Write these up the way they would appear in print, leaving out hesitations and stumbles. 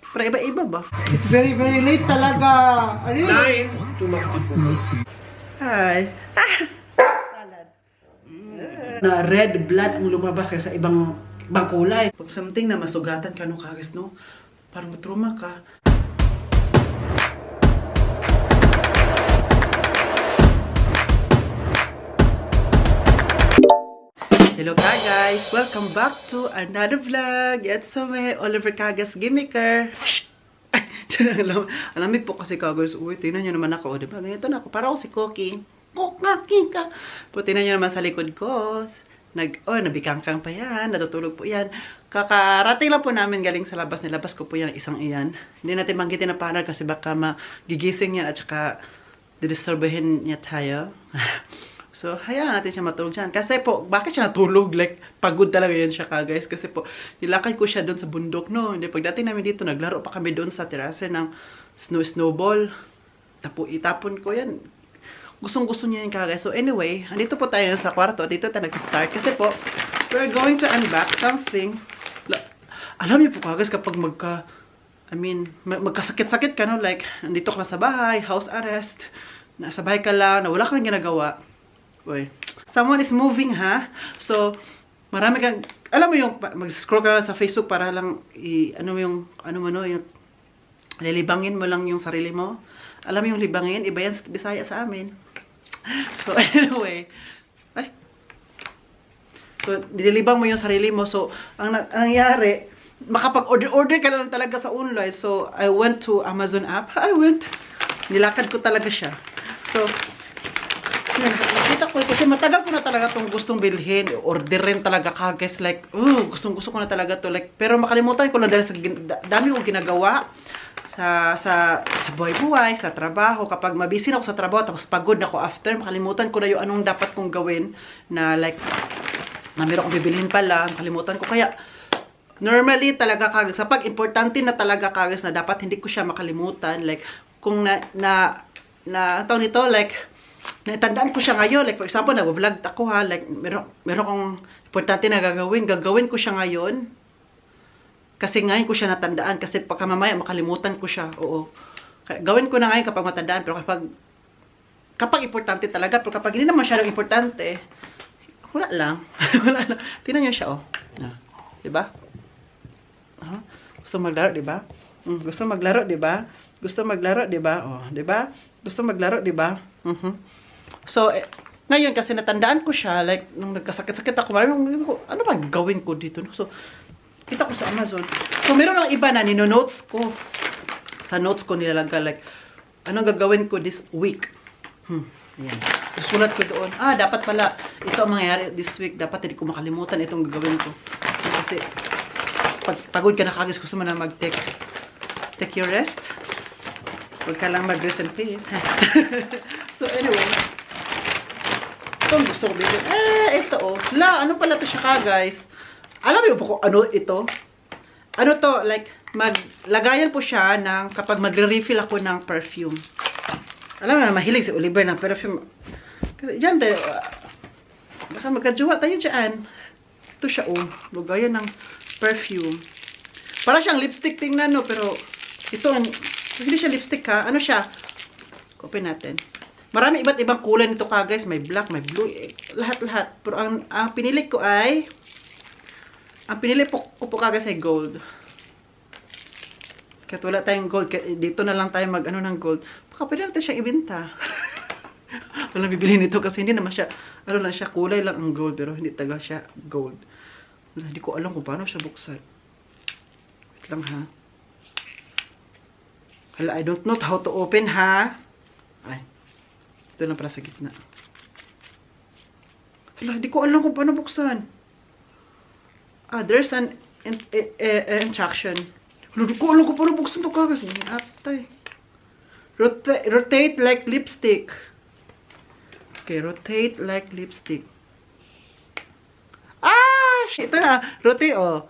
Para iba-iba ba? It's very, very late talaga. Aris. 9 to Mexico. Hi. Salad. Na red blood ang lumabas kaysa ibang kulay. Pag something na masugatan ka no kagis no, parang matruma ka. Hello guys! Welcome back to another vlog! It's me, Oliver Cagas Gimmicker. Alamig po kasi guys. Uy, tingnan nyo naman ako. Diba? Ganito na ako. Para ako si Cookie. Cookie ka. Po, tingnan nyo naman sa likod ko. Nabikangkang pa yan. Natutulog po yan. Kakarating lang po namin galing sa labas. Nilabas ko po yan isang iyan. Hindi natin banggitin na partner kasi baka magigising yan at saka didisturbahin niya tayo. So, hayaan natin siya matulog dyan. Kasi po, bakit siya natulog? Like, pagod talaga yan siya ka, guys. Kasi po, nilakad ko siya doon sa bundok, no? Hindi, pagdating namin dito, naglaro pa kami doon sa terase ng snowball. Itapon ko yan. Gustong-gusto niya yan ka, guys. So, anyway, andito po tayo sa kwarto. Dito tayo nagsistart. Kasi po, we're going to unbox something. Alam niyo po ka, guys, kapag magkasakit-sakit ka, no? Like, nandito ka na sa bahay, house arrest, nasa bahay ka lang, na wala kang ginagawa. Uy. Someone is moving, ha? So, marami kang, alam mo yung, mag-scroll ka lang sa Facebook para lang, yung lilibangin mo lang yung sarili mo. Alam mo yung libangin, iba yan sa Bisaya sa amin. So, anyway. So, nililibang mo yung sarili mo. So, ang nangyari, makapag-order ka lang talaga sa online. So, I went to Amazon app. Nilakad ko talaga siya. So, nakita ko kasi matagal ko na talaga itong gustong bilhin, orderin talaga ka guys, like gustong ko na talaga to, like, pero makalimutan ko na dahil sa dami kong ginagawa sa buhay-buhay, sa trabaho. Kapag mabisi na ako sa trabaho tapos pagod na ako after, makalimutan ko na yung anong dapat kong gawin na like na meron kong bibilhin pala, makalimutan ko. Kaya normally talaga kagas, sa pag importante na talaga kagas na dapat hindi ko siya makalimutan, like kung tawag nito, like natandaan ko siya ngayon. Like, for example, nag-vlog ako ha. Like, meron kong importante na gagawin ko siya ngayon. Kasi ngayon ko siya natandaan. Kasi pagka mamaya makalimutan ko siya. Oo. Gawin ko na ngayon kapag matandaan. Pero kapag importante talaga. Pero kapag hindi naman siya importante, wala lang. Wala lang. Tingnan niyo siya, oh. Diba? Gusto maglaro, diba? Gusto maglaro, diba? Gusto maglaro, diba? Oh, diba? Gusto maglaro, diba? So, ngayon kasi natandaan ko siya, like, nung nagkasakit-sakit ako, ano ba gawin ko dito? No? So, kita ko sa Amazon. So, meron ng iba na nino-notes ko. Sa notes ko nilalagay, like, anong gagawin ko this week? Ayan. Susulat ko doon. Dapat pala, ito ang mangyayari this week. Dapat hindi ko makalimutan itong gagawin ko. So, kasi, pag pagod ka na kagis, gusto mo na take your rest. Huwag ka lang mag-rest in peace. So, anyway. Itong gusto ko dito. Ito oh. Ano pala ito siya ka, guys? Alam mo po kung ano ito? Ano to? Like, maglagayan po siya ng kapag magre-refill ako ng perfume. Alam mo na, mahilig si Oliver ng perfume. Kasi dyan tayo, baka magkajuwa tayo dyan. Ito siya oh. Lagayan ng perfume. Para siyang lipstick tingnan no, pero ito, hindi siya lipstick ha. Ano siya? Open natin. Marami iba't ibang kulay nito ka guys. May black, may blue, lahat-lahat. Pero ang pinili ko ay, ang pinili ko po ka guys ay gold. Kaya wala tayong gold. Kaya dito na lang tayo ng gold. Baka pwede natin siyang ibenta. Walang bibili nito kasi hindi naman siya, lang siya, kulay lang ang gold. Pero hindi tagal siya gold. Hindi ko alam kung paano siya buksan. Wait lang ha. Hala, I don't know how to open ha. Ay. Ito lang para sa gitna. Hala, di ko alam kung paano buksan. There's an instruction. Hala, di ko alam kung paano buksan ito kagas. Atay. Rotate like lipstick. Okay, rotate like lipstick. Ito na. Rotate, oh.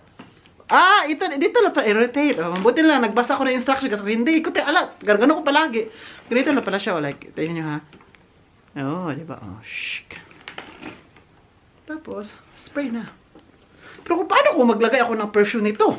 Dito lang pa i-rotate. Mabuti lang, nagbasa ko na instruction kasi hindi ko gano'n ko palagi. Ganito na pala siya, like, tingnan nyo ha. Diba? Shhh. Tapos, spray na. Pero paano kung maglagay ako ng perfume nito?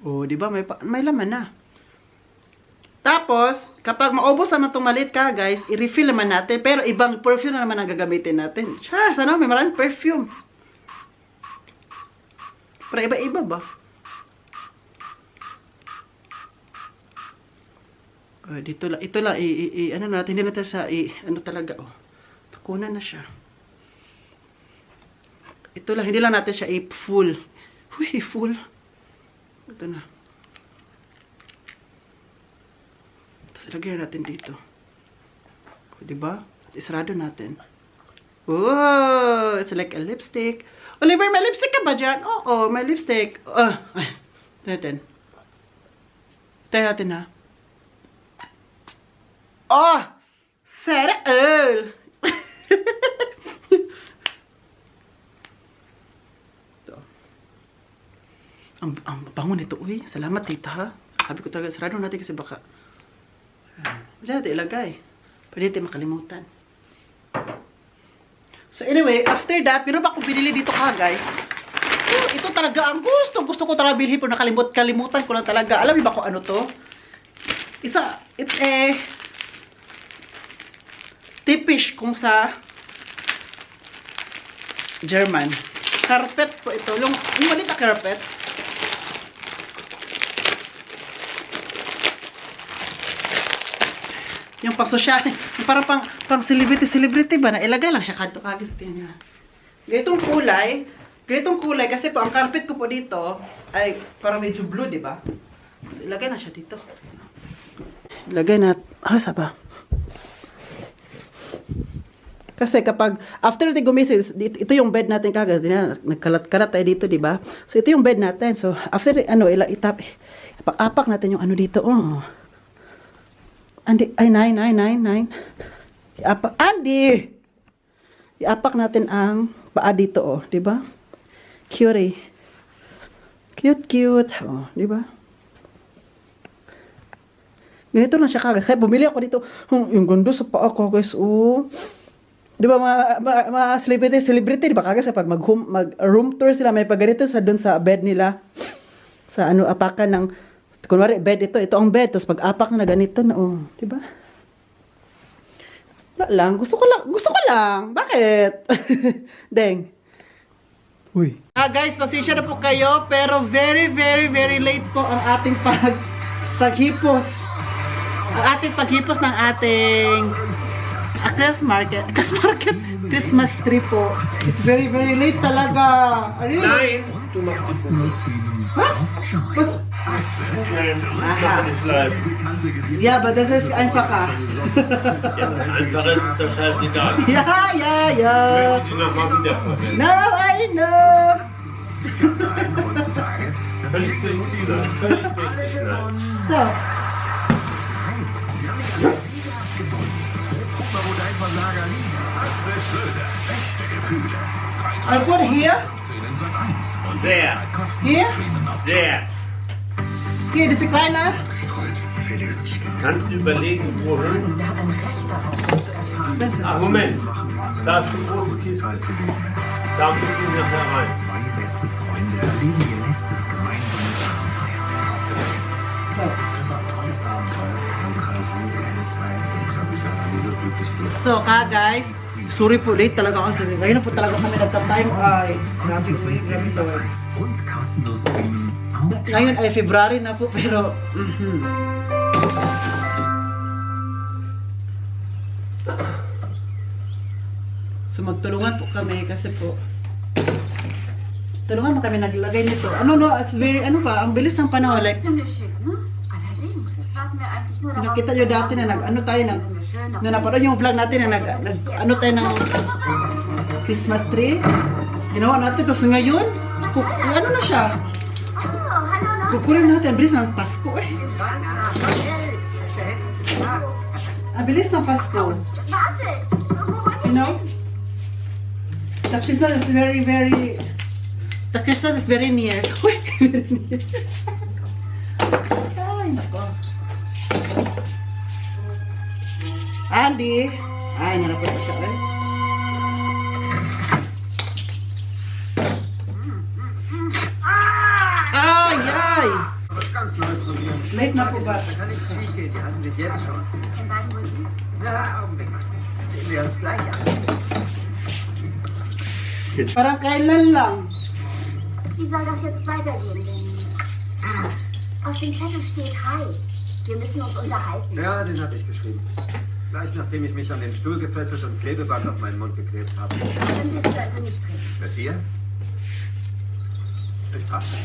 Oh, di ba? May laman na. Tapos, kapag maubos naman itong maliit ka, guys, i-refill naman natin. Pero ibang perfume na naman ang gagamitin natin. Char, sana may maraming perfume. Para iba-iba ba? Dito lang, ito lang, ano natin, hindi natin sa, ano talaga, oh. Nakunan na siya. Ito lang, hindi lang natin siya full. Uy, full. Ito na. Tapos ilagay natin dito. Diba? Isarado natin. Oh, it's like a lipstick. Oliver, may lipstick ka ba dyan? Oo, may lipstick. Ay, natin. Try natin ha. Oh! Sarah all! Ang bango nito, uy. Salamat, tita, ha? Sabi ko talaga, sarado natin kasi baka diyan natin ilagay. Pwede natin makalimutan. So anyway, after that, meron ba akong binili dito ka, guys? Ito talaga ang gusto ko talaga bilhin, pero kalimutan ko lang talaga. Alam niyo ba kung ano to? It's a Typisch kung sa German. Carpet po ito. Yung maliit na carpet. Yung pang social, yung parang pang celebrity ba na ilagay lang siya kanto kagis tingnan niya. Ganitong kulay kasi po ang carpet ko po dito ay parang medyo blue, di ba? So ilagay na siya dito. Ilagay na saba. Kasi kapag after natin gumising, ito yung bed natin kagad, nagkalat-kalat tayo dito, di ba? So ito yung bed natin. So after ipak-apak natin yung ano dito. Oh. Andy, ay, nine. Andy! Iapak natin ang paa dito, oh. Diba? Cute. Cute. Oh, diba? Ganito lang siya kagad. Kaya bumili ako dito. Yung gundo sa paa ko, guys. Oh. Diba, mga celebrity, diba kagad sa pag mag-room tour sila, may pagganito sa doon sa bed nila. Sa apakan ng kunwari, bed ito ang bed, tapos pag-apak na ganito na, oh, diba? Wala lang, gusto ko lang. Bakit? Deng. Uy. Guys, pasensya na po kayo, pero very, very, very late po ang ating paghipos. Ang ating paghipos ng ating Christmas tree po. It's very, very late talaga. Nein, du machst die Was? Aha. Ja, aber das ist einfacher. Einfach ist das scheißegal. Ja. Sie nochmal wiederverwenden. No, I know. Völlig sinnlos. So. I put here. Sehr. Here. Sehr. Hier, diese kleine. Kannst du überlegen, wohin? Besser. Moment. Da ist die große Kiste. Da muss ich nachher rein. Zwei beste Freunde erleben ihr letztes gemeinsames Abenteuer. So. Tolles Abenteuer. Und Carrefour, keine Zeit. Ich glaube, ich habe nie so glücklich gelebt. So, guys. Sorry po, late talaga ako. Ngayon na po talaga kami nagta-time. Ay, grabe po yung grabe po. Und kostenlos streamen. Ngayon ay February na po, pero... So, magtulungan po kami kasi po... Tulungan mo kami naglagay nito. It's very, ang bilis ng panahon. Like, nakita nyo dati na nung napanood yung vlog natin na tayo ng Christmas tree. Ginawa natin, tapos ngayon, na siya. Kukulim natin, bilis ng Pasko eh. Ang bilis ng Pasko. You know? The Christmas is very, very... The Christmas is very near. Uy! Ay, nako. Andy! Ay, nalapot na siya eh. Ay! Late na po ba? Da kann nichts schief gehen, die hassen dich jetzt schon. In beiden Runden? Na, Augenblick mal. Das sehen wir uns gleich an. Parang kailan lang. Wie soll das jetzt weitergehen, denn auf dem Zettel steht Hi. Wir müssen uns unterhalten. Ja, den habe ich geschrieben. Gleich nachdem ich mich an den Stuhl gefesselt und Klebeband auf meinen Mund geklebt habe. Dann willst du also nicht reden. Mit dir? Ich passe.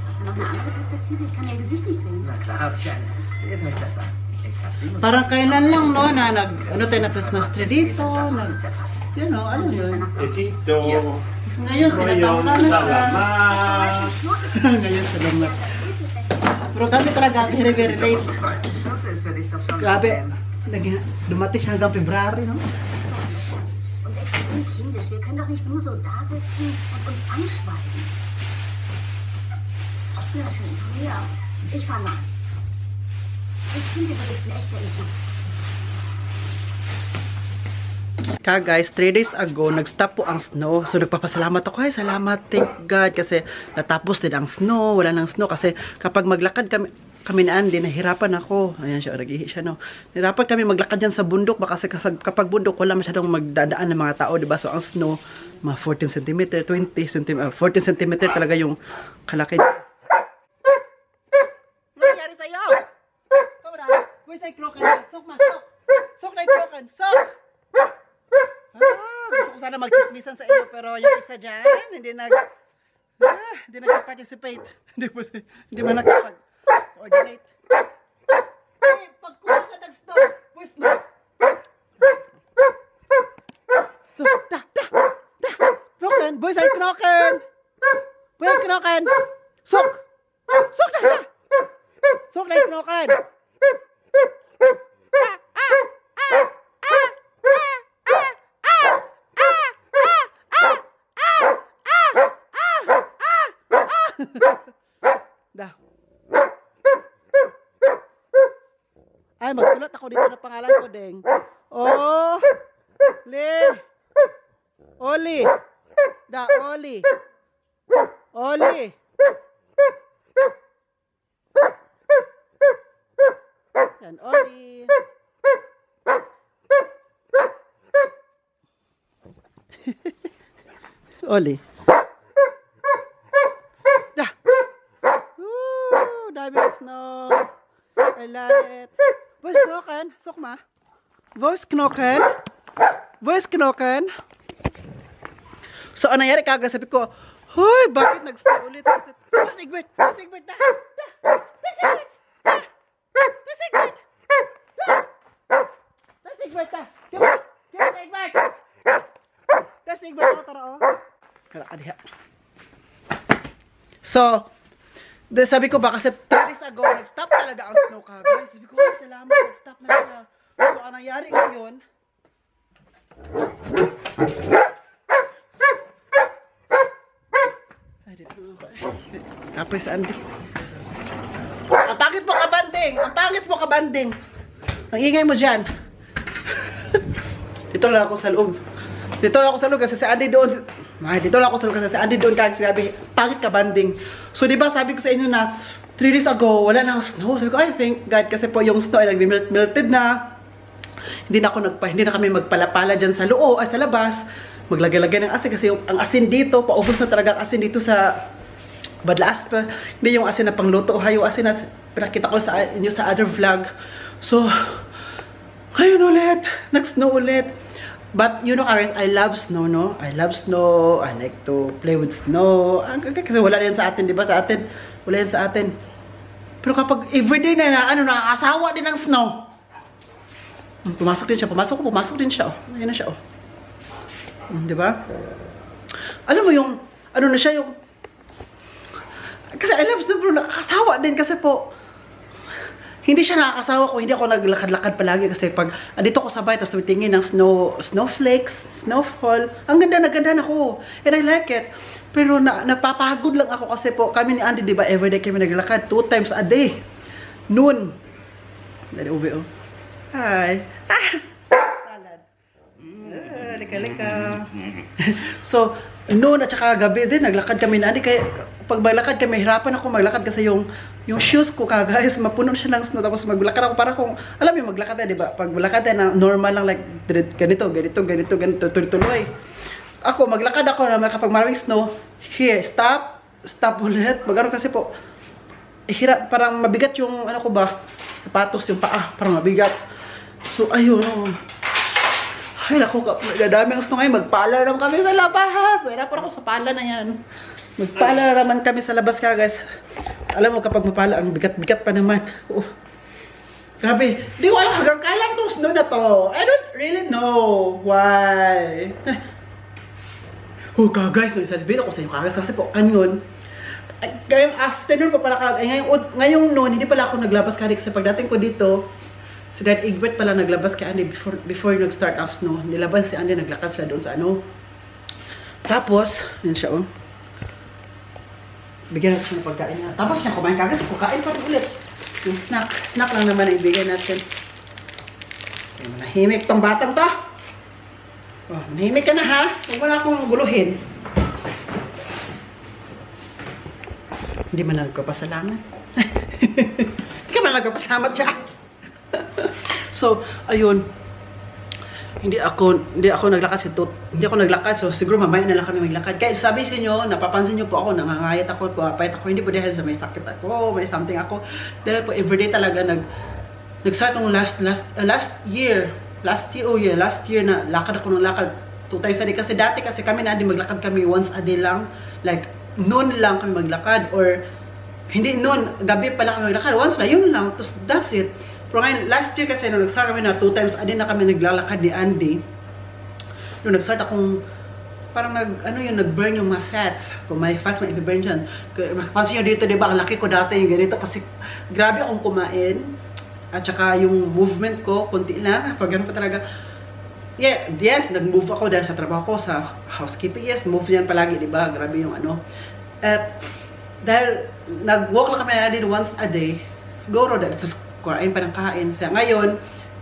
Hast du noch eine andere Perspektive? Ich kann dein Gesicht nicht sehen. Na klar, hab ich eine. Seht euch das an. Ich hab 27 Parang kailan lang, no, na ano tayo na Christmas tree dito, Sachen zerfasst. you know, ano yun. Etito. Tapos ngayon, tinatawag na siya. Salamat. Ngayon, salamat. Pero kami talaga, very, very late. Die Schürze ist für dich doch schon Grabe, bequem. dumating siya hanggang February, no? Und extrem kindisch. Wir können doch nicht nur so da sitzen und uns anschweigen. Na schön, von mir aus. Ich fahre mal. Ich finde, du bist ein echter Idiot. Guys, 3 days ago, nag-stop po ang snow. So, nagpapasalamat ako. Ay, salamat, thank God. Kasi natapos din ang snow. Wala nang snow. Kasi kapag maglakad kami na Andy, nahirapan ako. Ayan siya, nag-ihi siya, no. Nahirapan kami maglakad dyan sa bundok. Kasi kapag bundok, wala masyadong magdadaan ng mga tao, diba? So, ang snow, mga 14 cm, 20 cm, 14 cm talaga yung kalaki. Ano nangyari sa'yo? Cobra, where's my clock? Sok ma, sok. Sok na yung clock. Sok! Gusto ko sana mag-chismisan sa inyo, pero yung isa dyan, hindi nag-participate. Hindi man nakapag-coordinate. Hey, pagkuha ka nag-stop, where's my? So, Knoken, boys ay knoken! Boys ay knoken! Sok! Sok na! Sok na yung knoken! Dah. Ay, magsulat ako dito ng pangalan ko, Deng. Oh, Oli. Da, Oli. Oli. Yan, Oli. Oli. Da. Dami ng snow. I love it. Voice knocken. Sokma. Voice knocken. Voice knocken. So, ano nangyari kagad? Sabi ko, hoy, bakit nag-stay ulit? Kasi, Sigbert na. Sigbert. So, sabi ko ba kasi 3 days ago, nag-stop talaga ang snow kagad. Sabi ko, ay, salamat, nag-stop na siya. So, ang nangyari ngayon, kapay sa Andy. Ang pangit mo kabanding! Ang pangit mo kabanding! Ang ingay mo dyan. Dito lang ako sa loob. Dito lang ako sa loob kasi si Andy doon. Dito lang ako sa loob kasi si Andy doon kaya sinabi, pangit kabanding. So, di ba sabi ko sa inyo na 3 days ago, wala na snow. Sabi ko, I thank God kasi po yung snow ay nag-melted na. Hindi na kami magpalapala dyan sa loob, sa labas. Maglagay-lagay ng asin kasi ang asin dito, paubos na talaga ang asin dito sa Badlaas pa. Hindi yung asin na pangluto, yung asin na pinakita ko sa inyo sa other vlog. So, ngayon ulit, nag-snow ulit. But, you know, Aris, I love snow, no? I love snow. I like to play with snow. Kasi wala yan sa atin, di ba? Sa atin, wala yan sa atin. Pero kapag everyday na, nakakasawa din ng snow. Pumasok din siya, pumasok din siya, oh. Ayan na siya, oh. Di ba? Alam mo yung, ano na siya, yung, kasi I love snow, pero nakakasawa din kasi po, hindi siya nakakasawa ko, hindi ako naglakad-lakad palagi kasi pag andito ko sa bahay, tapos tumitingin ng snowflakes, snowfall, ang ganda na ako, and I like it. Pero napapagod lang ako kasi po, kami ni Andy, di ba, everyday kami naglakad, 2 times a day. Noon. Dali, uwi, oh. Hi. Salad. Lika. So, noon at saka gabi din, naglakad kami na. Kaya, pag maglakad kami, mahirapan ako maglakad kasi yung shoes ko guys, mapuno siya ng snow. Tapos maglakad ako para kung, alam mo, maglakad na, di ba? Pag maglakad na normal lang, like, ganito, tuloy. Ako, maglakad ako na kapag maraming snow, here, stop ulit. Magano kasi po, hirap, parang mabigat yung, ano ko ba, sapatos, yung paa, parang mabigat. So, ayun, ay, naku, dadami ang snow ngayon. Magpala naman kami sa labas. Hirapan ako sa pala na yan. Magpala naman kami sa labas ka, guys. Alam mo, kapag mapala, ang bigat-bigat pa naman. Oh. Grabe. Hindi ko alam hanggang kailan itong snow na to. I don't really know why. Oh, guys, sabihin ako sa inyo, guys, kasi po, kanyon, ngayong afternoon pa pala, ngayong noon, hindi pala ako naglabas kasi pagdating ko dito, si Dad Egbert pala naglabas kay Andy before nag-start ang snow. Nilabas si Andy, naglakad siya doon sa ano. Tapos, yun siya, oh. Bigyan natin siya ng pagkain niya. Tapos siya kumain kagas, kukain pa rin ulit. Yung snack lang naman ang ibigay natin. Okay, manahimik tong batang to. Oh, manahimik ka na ha. Huwag mo na akong guluhin. Hindi man nagpapasalamat. Hindi ka man nagpapasalamat siya. So, ayun. Hindi ako naglakad. So, siguro mamaya na lang kami maglakad. Kaya sabi sa inyo, napapansin niyo po ako, nangangayat ako, pahit ako, hindi po dahil sa may sakit ako, may something ako. Dahil po everyday talaga nag-start nung last year na lakad ako ng lakad 2 times a day. Kasi dati kami na maglakad kami once a day lang. Like, noon lang kami maglakad or hindi noon, gabi pala kami maglakad. Once na, yun lang. Tapos, that's it. Pero ngayon, last year kasi, nung nag-start kami na 2 times a day na kami naglalakad ni Andy, nung nag-start akong, parang nag-burn yung mga fats. Kung may fats, may i-burn dyan. Pansin nyo dito, diba, ang laki ko dati yung ganito kasi grabe akong kumain. At saka yung movement ko, konti lang. Pag gano'n pa talaga, yes, nag-move ako dahil sa trabaho ko, sa housekeeping. Yes, move yan palagi, diba? Grabe yung ano. At dahil nag-walk lang kami na din once a day, siguro dahil kuhain pa ng kain. Kaya ngayon,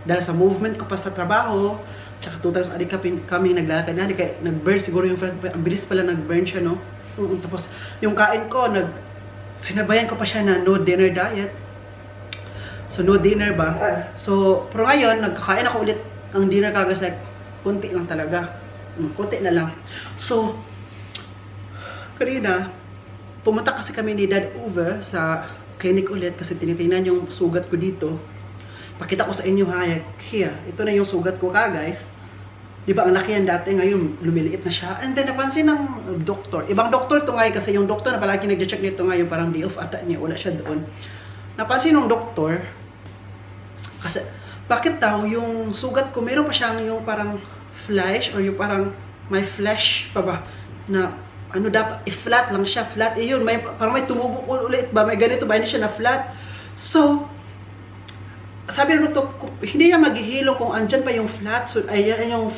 dahil sa movement ko pa sa trabaho, tsaka 2 times a day kami naglalakad na, kaya nag-burn siguro yung friend, ang bilis pala nag-burn siya, no? Tapos, yung kain ko, sinabayan ko pa siya na no dinner diet. So, no dinner ba? So, pero ngayon, nagkakain ako ulit ang dinner kagas, like, kunti lang talaga. Kunti na lang. So, kanina, pumunta kasi kami ni Dad Uwe sa clinic ulit kasi tinitingnan yung sugat ko dito. Pakita ko sa inyo ha, here, ito na yung sugat ko guys. Di ba ang laki yan dati, ngayon lumiliit na siya. And then napansin ng doktor, ibang doktor to ngayon kasi yung doktor na palagi nag-check nito ngayon, parang day off ata niya, wala siya doon. Napansin ng doktor, kasi bakit daw yung sugat ko, meron pa siyang yung parang flesh or yung parang may flesh pa ba na ano dapat, i-flat lang siya, flat. Yun, parang may tumubo ulit ba, may ganito ba, hindi siya na flat. So, sabi ng doktor, hindi niya maghihilo kung andyan pa yung flat. So, ayan yung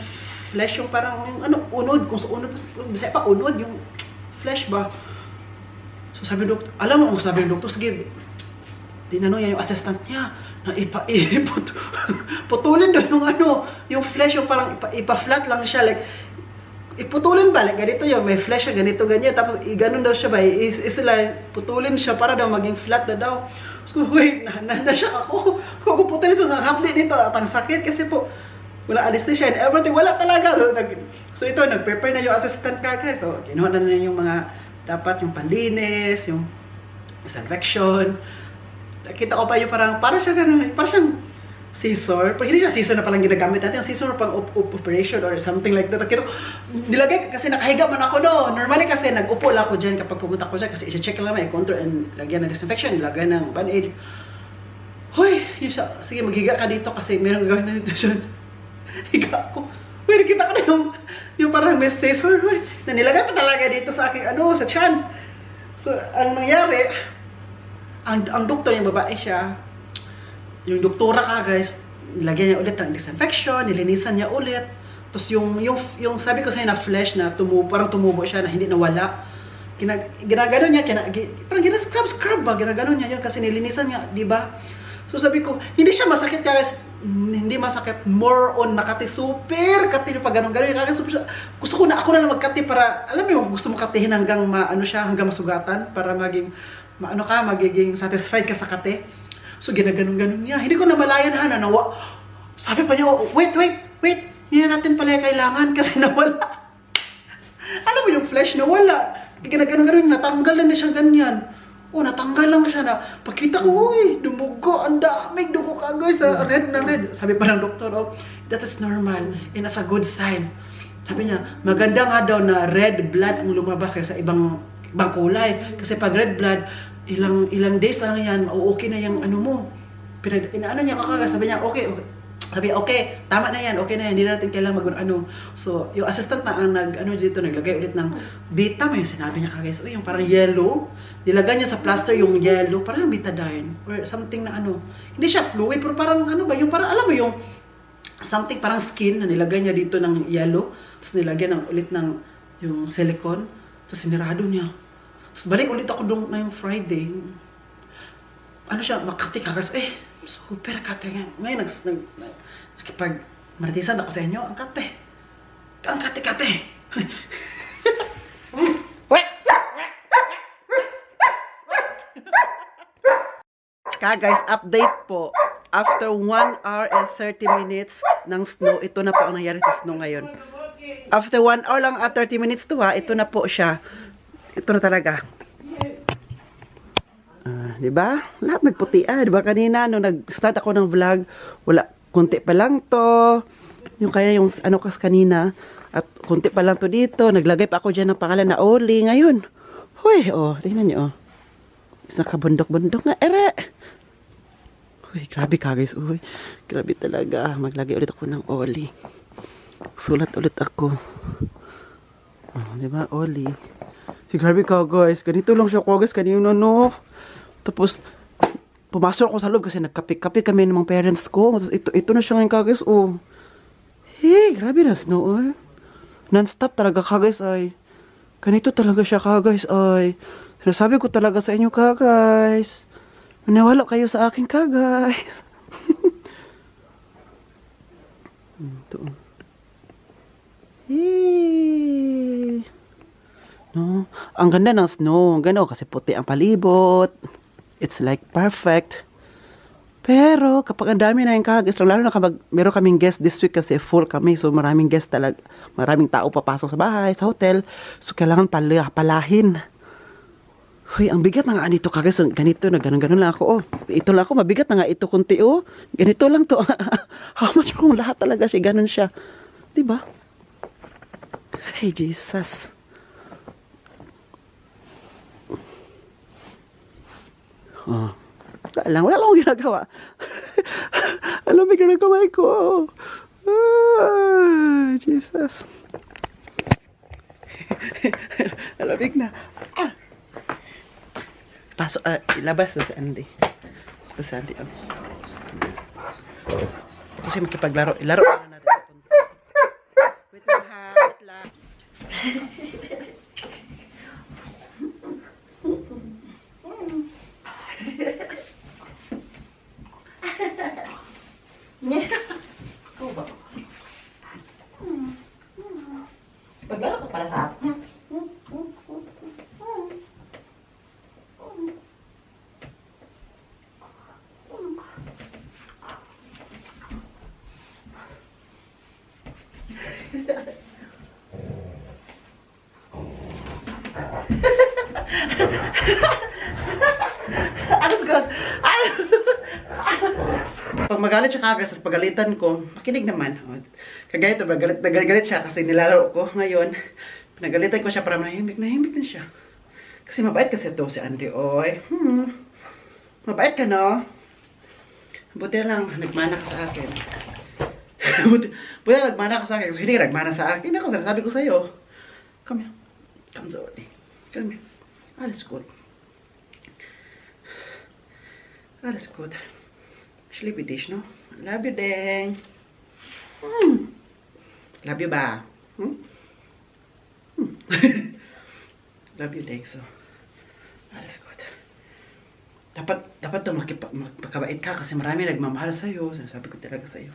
flesh, yung parang, yung ano, unod, kung sa unod, bisa pa unod, yung flesh ba. So, sabi ng doktor, alam mo, sabi ng doktor, sige, tinanong niya yung assistant niya, na putulin doon yung ano, yung flesh, yung parang ipa-flat lang siya, like, iputulin ba? Like, ganito yun, may flesh siya, ganito, ganyan. Tapos, ganun daw siya ba? Isla, putulin siya para daw maging flat na daw. So, wait, na-shock ako. Kung putulin ito, nakapli dito, at ang sakit kasi po, wala anesthesia and everything, wala talaga. So, ito, nag-prepare na yung assistant kagad. So, kinuha na yung mga, dapat yung panlinis, yung disinfection. Nakita ko pa yung parang siya ganun, parang siyang scissor. Pero hindi siya scissor na palang ginagamit natin. Yung scissor pang operation or something like that. Nakita ko, nilagay kasi nakahiga man ako no. Normally kasi nag-upo lang ako dyan kapag pumunta ko dyan kasi i-check lang naman, i-control and lagyan ng disinfection, lagyan ng band-aid. Hoy, yun siya. Sige, maghiga ka dito kasi meron gagawin na dito dyan. Higa ako. Hoy, nakita ko na yung parang may scissor. Hoy, na nilagay pa talaga dito sa aking sa tiyan. So, ang nangyari, ang doktor, yung babae siya, yung doktora ka guys, nilagyan niya ulit ng disinfection, nilinisan niya ulit. Tapos yung sabi ko sa'yo na flesh na parang tumubo siya na hindi nawala. Ginagano niya, parang ginascrub ba? Ginagano niya yun kasi nilinisan niya, di ba? So sabi ko, hindi siya masakit guys. hindi masakit, more on nakati, super kati pag ganun-ganun, gusto ko na ako na lang magkati para, alam mo, gusto mo katihin hanggang ano siya, hanggang masugatan, para magiging satisfied ka sa kati. So ginaganon-ganon niya, hindi ko na malayan ha, sabi pa niya, wait, hindi na natin pala kailangan kasi nawala. Alam mo yung flesh nawala, ginaganon-ganon, natanggal na siya ganyan. Natanggal lang siya na. Pagkita ko, dumugo, ang daming dugo kagoy sa red na red. Sabi pa ng doktor, that is normal and that's a good sign. Sabi niya, maganda nga daw na red blood ang lumabas kaysa ibang kulay. Kasi pag red blood, ilang days lang yan, okay na yung ano mo. Inaano niya kakaga, sabi niya, okay. Sabi, okay, tama na yan, okay na yan, hindi na natin kailangan mag-ano. So, yung assistant na ang naglagay ulit ng beta, may sinabi niya kagay, yung parang yellow, nilagay niya sa plaster yung yellow, parang betadine, or something na ano. Hindi siya fluid, pero parang ano ba, yung parang alam mo yung something parang skin na nilagay niya dito ng yellow, tapos nilagyan ulit ng yung silicone, tapos sinirado niya. Tapos balik ulit ako doon na yung Friday. Ano siya, makati kagay, super kate nga. Ngayon, nakipag-martisan ako sa inyo. Ang kate. Ang kate-kate. Guys, update po. After 1 hour and 30 minutes ng snow, ito na po ang nangyari sa snow ngayon. After 1 hour lang at 30 minutes to ito na po siya. Ito na talaga. Diba? Lahat nagputi. Diba kanina, nung nag-start ako ng vlog, wala, kunti pa lang to. Yung kaya yung ano kas kanina, at kunti pa lang to dito. Naglagay pa ako dyan ng pangalan na Oli. Ngayon, huy, tingnan nyo, isang kabundok-bundok nga, ere. Huy, grabe ka guys, grabe talaga. Maglagay ulit ako ng Oli. Sulat ulit ako. Diba, Oli. Grabe ka guys, ganito lang siya ko guys, kanina no. Tapos, pumasok ako sa loob kasi nagkape-kape kami ng mga parents ko. Tapos, ito na siya ngayon kagis, Hey, grabe na snow, Non-stop talaga kagis, Ganito talaga siya kagis, Sinasabi ko talaga sa inyo kagis. Maniwala kayo sa akin kagis. Ito. Hey. No, ang ganda ng snow. Ganda kasi puti ang palibot. It's like perfect. Pero kapag ang dami na yung kagis, lalo na kapag meron kaming guest this week kasi full kami. So maraming guest talaga. Maraming tao papasok sa bahay, sa hotel. So kailangan palahin. Huy, ang bigat na nga nito kagis. Ganito na, ganun lang ako. Ito lang ako, mabigat na nga ito kunti Ganito lang to. How much kung lahat talaga siya, ganun siya. Diba? Hey, Jesus. Wala lang akong ginagawa. Alam mo, na kamay ko. Jesus. Alamig na. Pasok, ilabas na si Andy. Ito si Andy. Ito siya makipaglaro. Ilaro na natin. Wait lang ha. Wait lang. Paglaro ka pala sa akin. Pag magalit siya kagas, tapos pagalitan ko, makinig naman. Kagaya ito, nagalit siya kasi nilalaro ko. Ngayon, pinagalitan ko siya para nahimik na siya. Kasi mabait kasi ito si Andy, Mabait ka, no? Buti na lang, nagmana ka sa akin. Buti na nagmana ka sa akin. Kasi hindi nagmana sa akin. Ako, sabi ko sa'yo. Come here. Come Zodi. Come here. Alles gut. Alles gut. Ich liebe dich, no? Love you, Deng. Love you ba? Love you, Deng, so. Alles gut. dapat daw magpakabait ka kasi marami nagmamahal sa'yo. Sabi ko talaga sa'yo.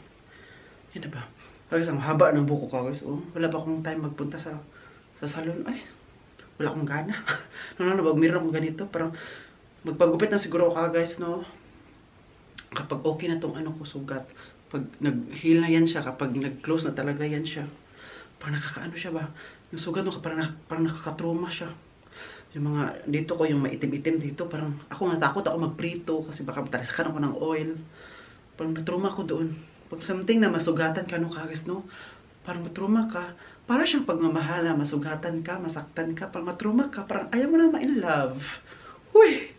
Yan na ba? Kasi ang haba ng buko ka guys. Oh, wala pa akong time magpunta sa salon. Ay, wala akong gana. Pag meron akong ganito, parang magpagupit na siguro ako guys, no? Kapag okay na tong ano ko sugat, pag nag-heal na yan siya, kapag nag-close na talaga yan siya, parang nakakaano siya ba? Yung sugat no, parang nakakatrauma siya. Yung mga, dito ko, yung maitim-itim dito, parang ako natakot ako magprito kasi baka matalasakan ako ng oil. Parang natrauma ko doon. Pag something na masugatan ka no kagis, no? Parang matrauma ka. Para siyang pagmamahala, masugatan ka, masaktan ka, parang matrauma ka, parang ayaw mo na ma-in love. Uy!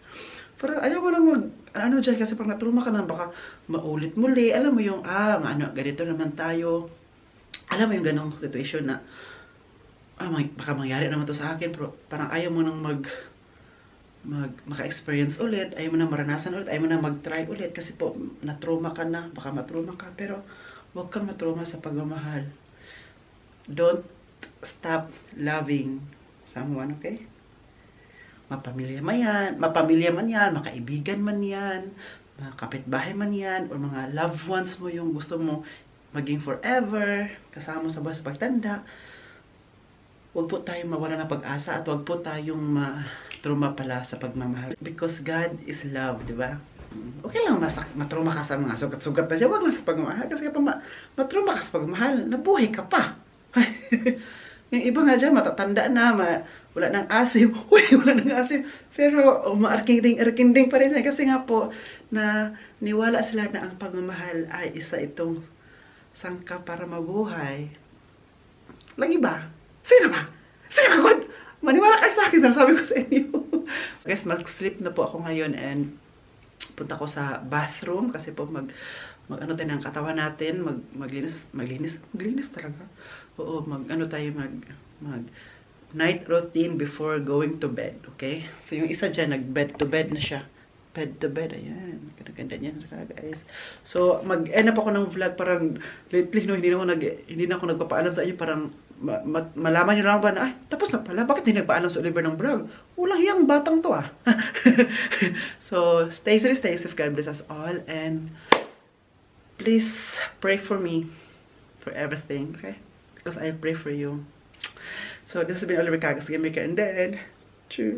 Parang ayaw mo lang ano dyan, kasi parang natrauma ka na, baka maulit muli. Alam mo yung, ganito naman tayo. Alam mo yung ganong situation na, baka mangyari naman to sa akin, pero parang ayaw mo nang maka-experience ulit, ayaw mo nang maranasan ulit, ayaw mo nang mag-try ulit, kasi po, na-trauma ka na, baka matrauma ka, pero huwag kang matrauma sa pagmamahal. Don't stop loving someone, okay? Mapamilya man yan, makaibigan man yan, mga kapitbahay man yan, or mga loved ones mo yung gusto mo maging forever, kasama mo sa buhay sa pagtanda. Huwag po tayong mawala ng pag-asa at huwag po tayong matruma pala sa pagmamahal. Because God is love, di ba? Okay lang matruma ka sa mga sugat-sugat na siya. Huwag lang sa pagmamahal. Kasi kapag matruma ka sa pagmamahal, nabuhay ka pa. Yung iba nga dyan, matatanda na, wala nang asim. Uy, wala nang asim. Pero maarkinding pa rin siya. Kasi nga po, na niwala sila na ang pagmamahal ay isa itong sangka para mabuhay. Lagi ba? Sino ba? Sino ba? Maniwala kayo sa akin, sabi ko sa inyo. Guys, mag-sleep na po ako ngayon and punta ko sa bathroom kasi po mag-ano tayo ng katawan natin, maglinis talaga. Oo, mag night routine before going to bed, okay? So yung isa dyan, nag-bed to bed na siya. Bed to bed, ayan. Ganda niyan, guys. So, mag-end up ako ng vlog, parang lately, no, hindi na ako nagpapaalam sa inyo, parang malaman nyo lang ba na, ay, tapos na pala, bakit hindi nagpaalam sa Oliver ng vlog? Walang hiyang batang to, ah. So, stay safe, God bless us all, and please pray for me for everything, okay? Because I pray for you. So, this has been Oliver Cagas, Gimmicker, and then, cheers.